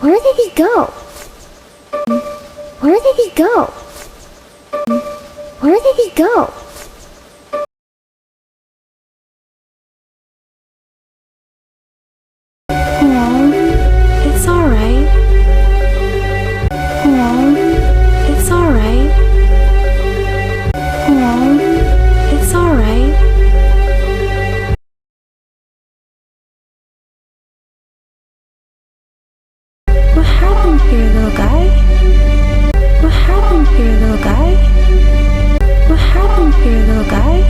Where did he go? Where did he go? Where did he go? Oh, it's alright. Oh, it's alright. Oh, it's alright. What happened here, little guy? What happened here, little guy? What happened here, little guy?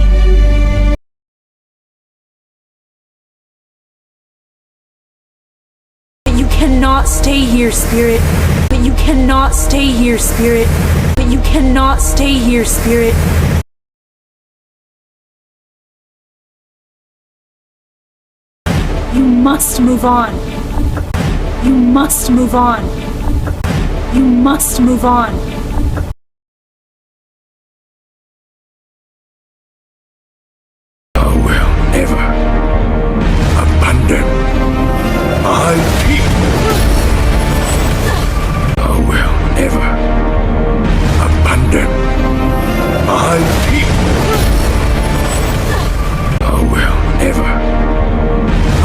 You cannot stay here, Spirit. But you cannot stay here, Spirit. But you cannot stay here, Spirit. You must move on. You must move on. You must move on. I will never abandon my people. I will never abandon my people. I will never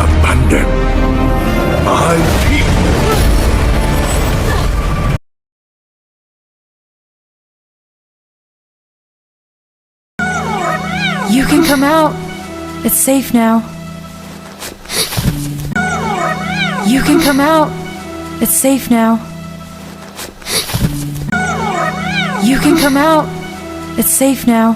abandon my people. You can come out. It's safe now. You can come out. It's safe now. You can come out. It's safe now.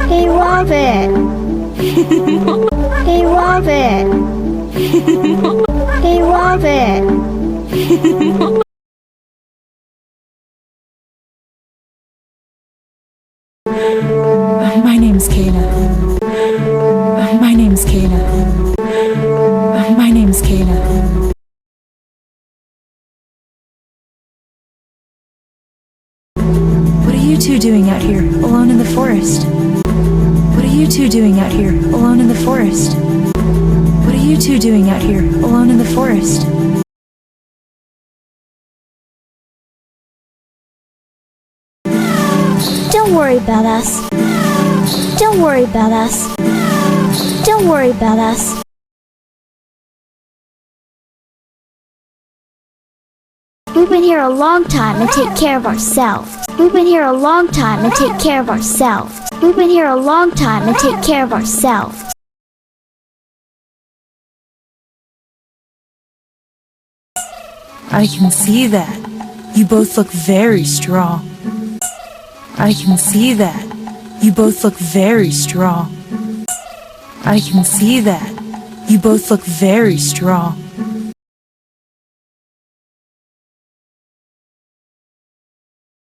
Hey, Robin. Hey, Robin. Hey, Robin. My name's Kana. My name's Kana. My name's Kana. What are you two doing out here, alone in the forest? What are you two doing out here, alone in the forest? What are you two doing out here, alone in the forest? Don't worry about us. Don't worry about us. Don't worry about us. We've been here a long time and take care of ourselves. We've been here a long time and take care of ourselves. We've been here a long time and take care of ourselves. I can see that. You both look very strong. I can see that. You both look very strong. I can see that. You both look very strong.